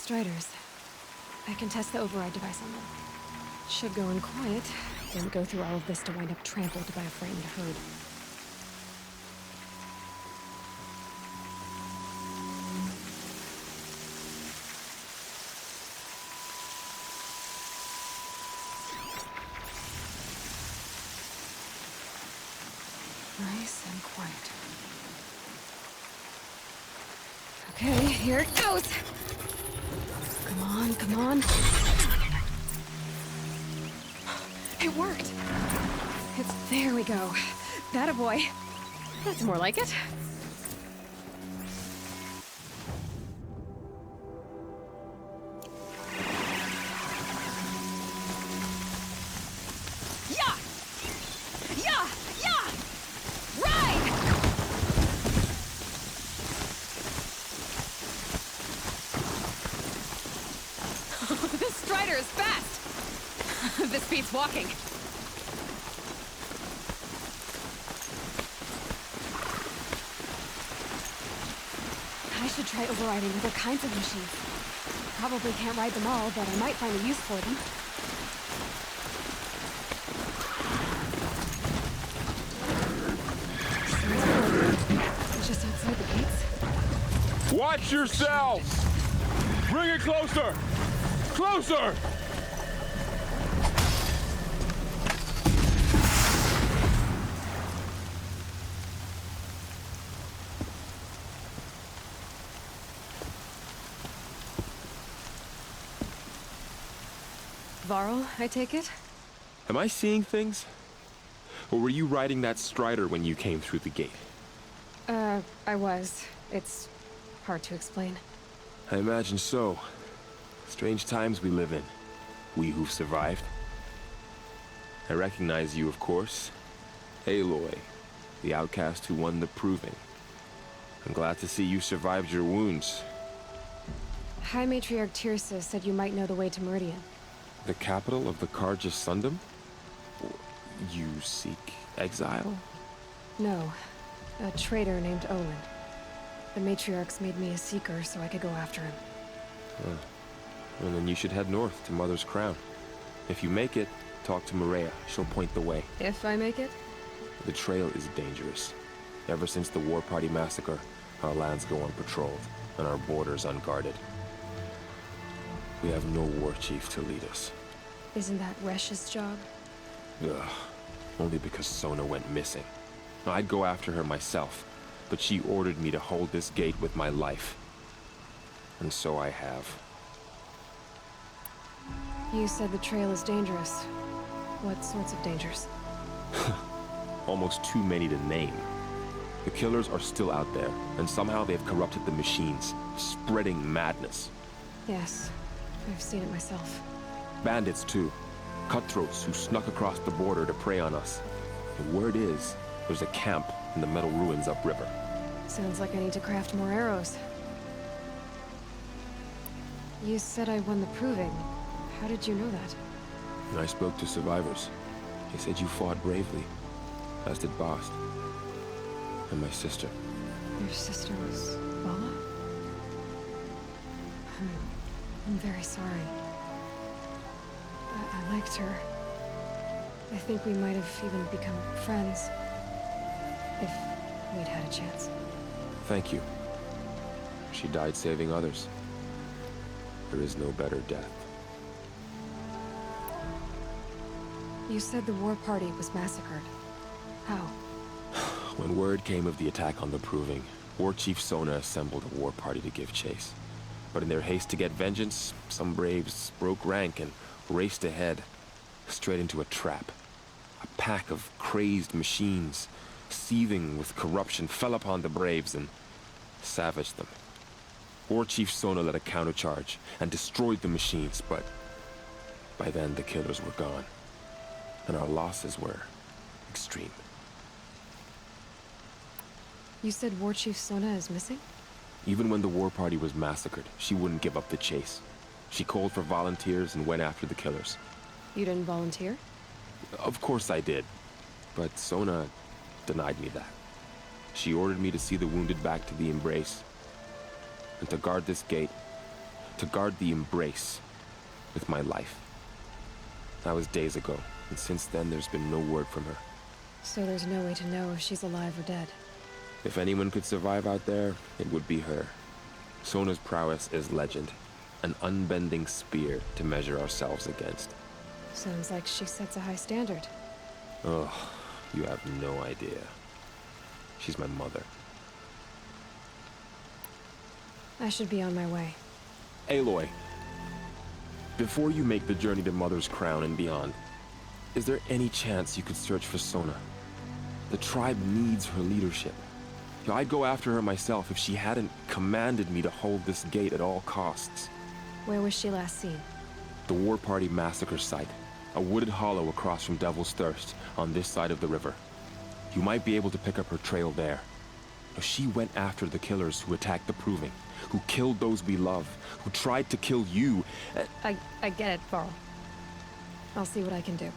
Striders. I can test the override device on them. Should go in quiet. Didn't go through all of this to wind up trampled by a frightened herd. Nice and quiet. Okay, here it goes! Come on, come on. It worked! There we go. That a boy. That's more like it. Yeah! Yeah! Yeah! Ride! This Strider is fast! This beats walking. I should try overriding other kinds of machines. Probably can't ride them all, but I might find a use for them. Just outside the gates. Watch yourselves! Bring it closer! Closer! Varl, I take it? Am I seeing things? Or were you riding that Strider when you came through the gate? I was. It's hard to explain. I imagine so. Strange times we live in. We who've survived. I recognize you, of course. Aloy, the outcast who won the proving. I'm glad to see you survived your wounds. High Matriarch Tirsa said you might know the way to Meridian. The capital of the Carja Sundom? You seek exile? No. A traitor named Olin. The Matriarchs made me a Seeker so I could go after him. Well, then you should head north to Mother's Crown. If you make it, talk to Maria. She'll point the way. If I make it? The trail is dangerous. Ever since the War Party massacre, our lands go unpatrolled, and our borders unguarded. We have no war chief to lead us. Isn't that Resh's job? Ugh. Only because Sona went missing. I'd go after her myself, but she ordered me to hold this gate with my life. And so I have. You said the trail is dangerous. What sorts of dangers? Almost too many to name. The killers are still out there, and somehow they've corrupted the machines, spreading madness. Yes, I've seen it myself. Bandits, too. Cutthroats who snuck across the border to prey on us. The word is, there's a camp in the metal ruins upriver. Sounds like I need to craft more arrows. You said I won the proving. How did you know that? I spoke to survivors. They said you fought bravely, as did Bast. And my sister. Your sister was Vala? I'm very sorry. I liked her. I think we might have even become friends. If we'd had a chance. Thank you. She died saving others. There is no better death. You said the war party was massacred. How? When word came of the attack on the Proving, War Chief Sona assembled a war party to give chase. But in their haste to get vengeance, some braves broke rank and raced ahead, straight into a trap. A pack of crazed machines, seething with corruption, fell upon the braves and savaged them. War Chief Sona led a countercharge and destroyed the machines, but by then the killers were gone, and our losses were extreme. You said War Chief Sona is missing? Even when the war party was massacred, she wouldn't give up the chase. She called for volunteers and went after the killers. You didn't volunteer? Of course I did, but Sona denied me that. She ordered me to see the wounded back to the Embrace, and to guard this gate, To guard the embrace with my life. That was days ago, and since then there's been no word from her. So there's no way to know if she's alive or dead. If anyone could survive out there, it would be her. Sona's prowess is legend. An unbending spear to measure ourselves against. Sounds like she sets a high standard. Ugh, you have no idea. She's my mother. I should be on my way. Aloy, before you make the journey to Mother's Crown and beyond, is there any chance you could search for Sona? The tribe needs her leadership. I'd go after her myself if she hadn't commanded me to hold this gate at all costs. Where was she last seen? The War Party massacre site. A wooded hollow across from Devil's Thirst, on this side of the river. You might be able to pick up her trail there. She went after the killers who attacked the Proving, who killed those we love, who tried to kill you. I get it, Varl. I'll see what I can do.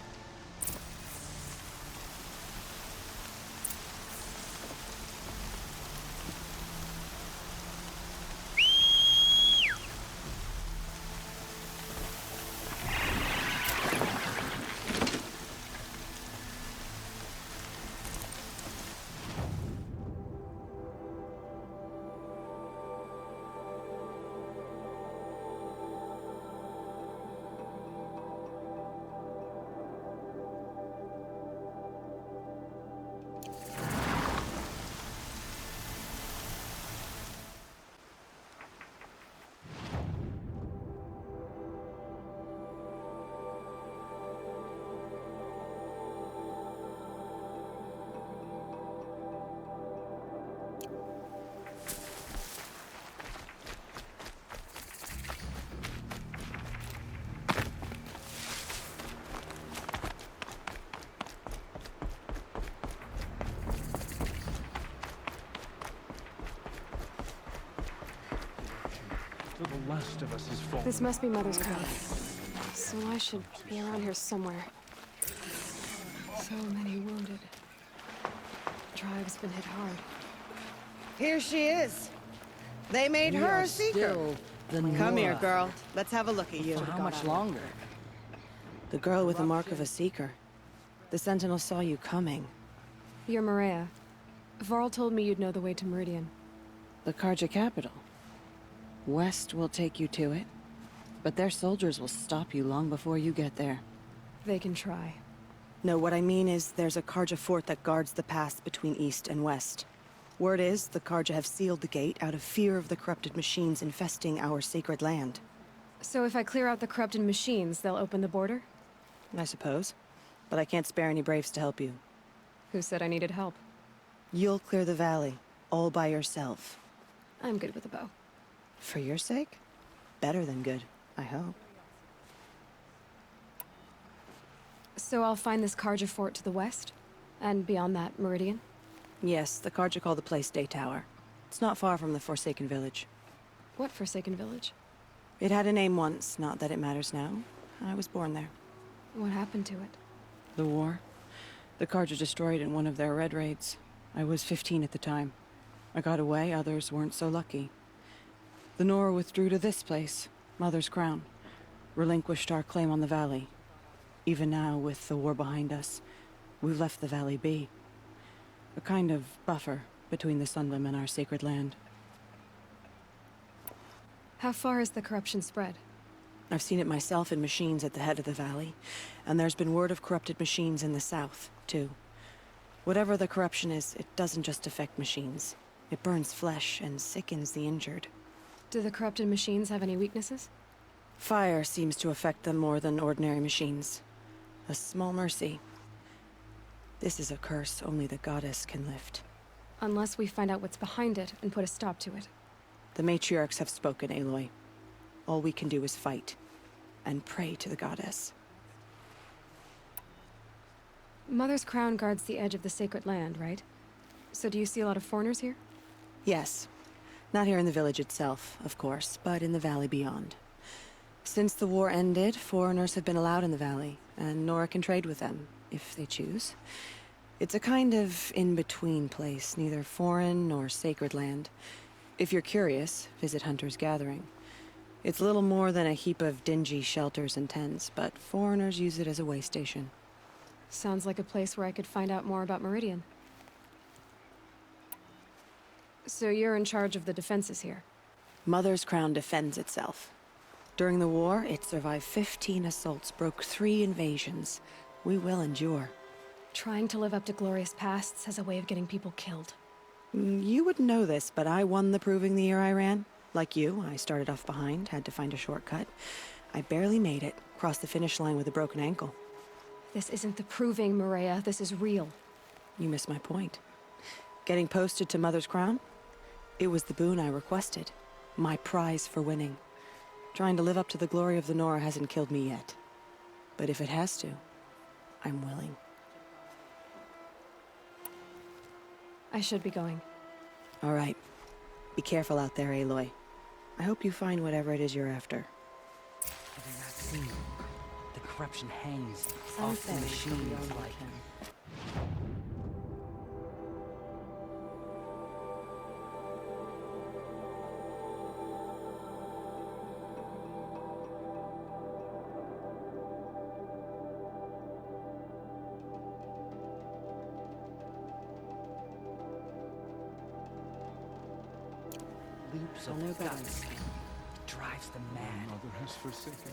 The last of us is fallen. This must be Mother's Crown. So I should be around here somewhere. So many wounded. The tribe's been hit hard. Here she is. They made her a seeker. Come here, girl. Let's have a look at you. For how much longer? The girl with the mark of a seeker. The Sentinel saw you coming. You're Maria. Varl told me you'd know the way to Meridian. The Karja capital. West will take you to it, but their soldiers will stop you long before you get there. They can try. No, what I mean is there's a Karja fort that guards the pass between East and West. Word is, the Karja have sealed the gate out of fear of the corrupted machines infesting our sacred land. So if I clear out the corrupted machines, they'll open the border? I suppose. But I can't spare any braves to help you. Who said I needed help? You'll clear the valley, all by yourself. I'm good with a bow. For your sake? Better than good, I hope. So I'll find this Karja fort to the west? And beyond that, Meridian? Yes, the Karja call the place Day Tower. It's not far from the Forsaken Village. What Forsaken Village? It had a name once, not that it matters now. I was born there. What happened to it? The war. The Karja destroyed in one of their red raids. I was 15 at the time. I got away, others weren't so lucky. The Nora withdrew to this place, Mother's Crown. Relinquished our claim on the valley. Even now, with the war behind us, we've left the valley be. A kind of buffer between the Sunlim and our sacred land. How far has the corruption spread? I've seen it myself in machines at the head of the valley, and there's been word of corrupted machines in the south, too. Whatever the corruption is, it doesn't just affect machines. It burns flesh and sickens the injured. Do the corrupted machines have any weaknesses? Fire seems to affect them more than ordinary machines. A small mercy. This is a curse only the goddess can lift. Unless we find out what's behind it and put a stop to it. The matriarchs have spoken, Aloy. All we can do is fight, and pray to the goddess. Mother's Crown guards the edge of the sacred land, right? So do you see a lot of foreigners here? Yes. Not here in the village itself, of course, but in the valley beyond. Since the war ended, foreigners have been allowed in the valley, and Nora can trade with them, if they choose. It's a kind of in-between place, neither foreign nor sacred land. If you're curious, visit Hunter's Gathering. It's little more than a heap of dingy shelters and tents, but foreigners use it as a way station. Sounds like a place where I could find out more about Meridian. So you're in charge of the defenses here? Mother's Crown defends itself. During the war, it survived 15 assaults, broke 3 invasions. We will endure. Trying to live up to glorious pasts has a way of getting people killed. You wouldn't know this, but I won the proving the year I ran. Like you, I started off behind, had to find a shortcut. I barely made it, crossed the finish line with a broken ankle. This isn't the proving, Maria. This is real. You missed my point. Getting posted to Mother's Crown? It was the boon I requested. My prize for winning. Trying to live up to the glory of the Nora hasn't killed me yet. But if it has to, I'm willing. I should be going. All right. Be careful out there, Aloy. I hope you find whatever it is you're after. Have you not seen? The corruption hangs Sounds off the better machines from your like... loops I'll know of better guts. next time. Drives them mad. Mother has forsaken.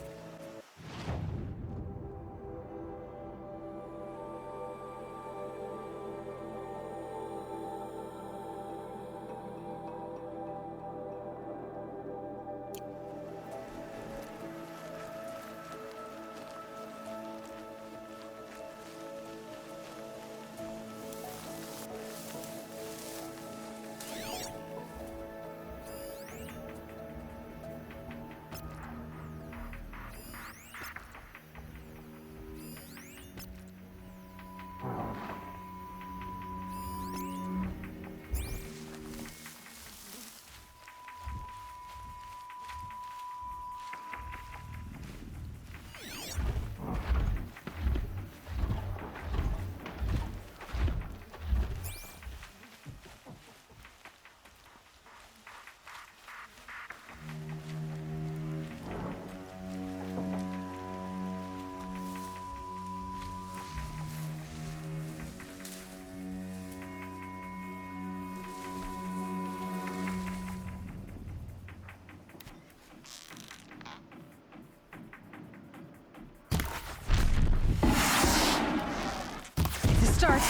Start!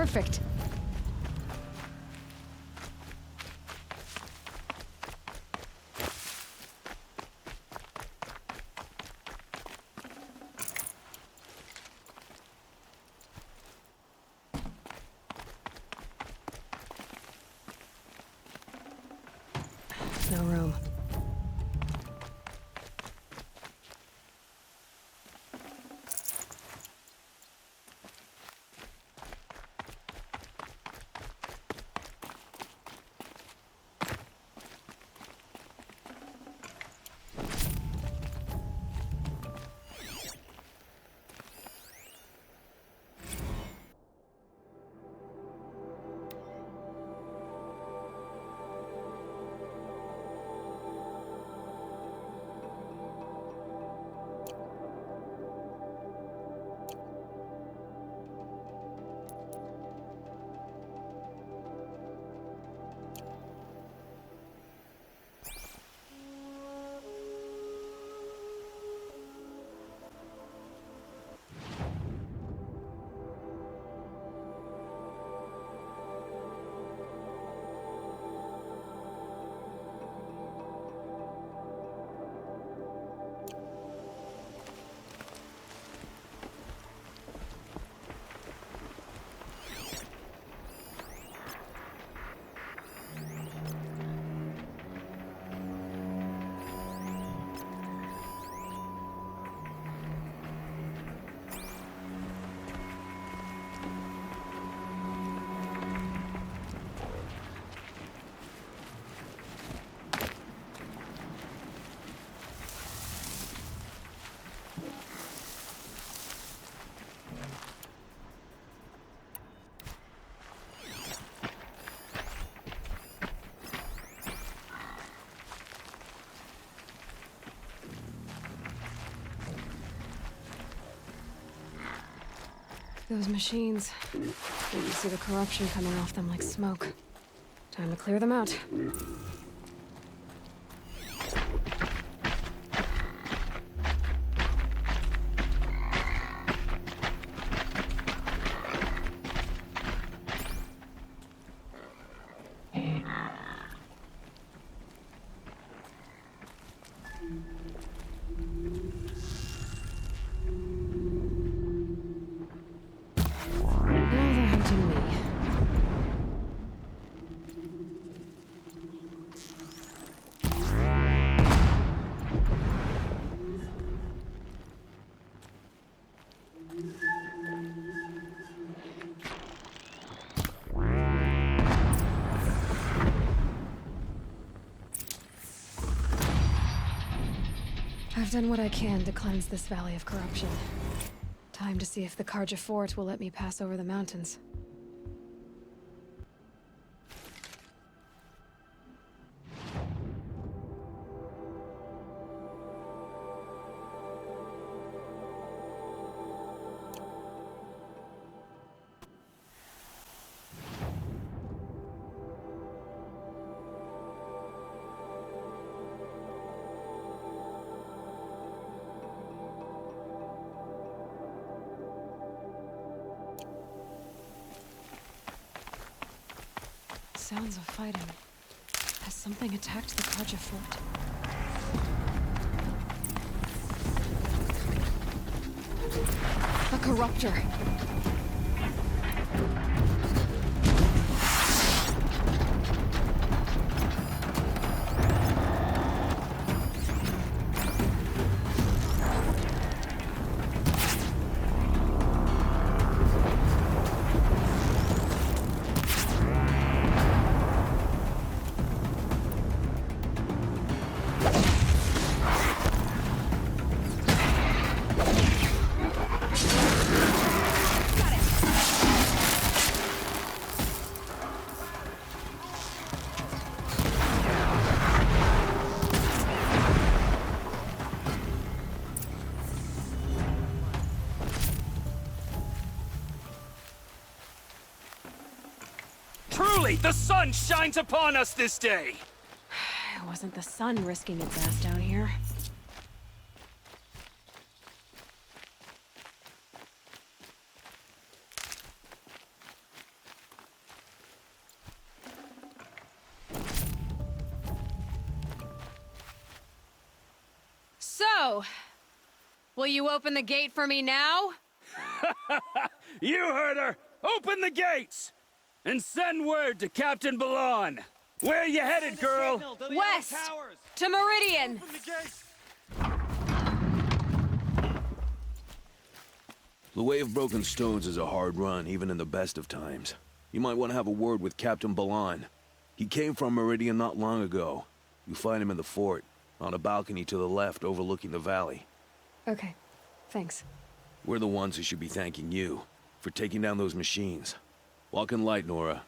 Perfect. No room. Those machines. You can see the corruption coming off them like smoke. Time to clear them out. Now they're hunting me. I've done what I can to cleanse this valley of corruption. Time to see if the Karja fort will let me pass over the mountains. Sounds of fighting. Has something attacked the Karja fort? A corruptor! Truly, the sun shines upon us this day! It wasn't the sun risking its ass down here. So, will you open the gate for me now? You heard her! Open the gates! And send word to Captain Balan! Where you headed, girl? West! To Meridian! The Way of Broken Stones is a hard run, even in the best of times. You might want to have a word with Captain Balan. He came from Meridian not long ago. You find him in the fort, on a balcony to the left overlooking the valley. Okay, thanks. We're the ones who should be thanking you for taking down those machines. Walk in light, Nora.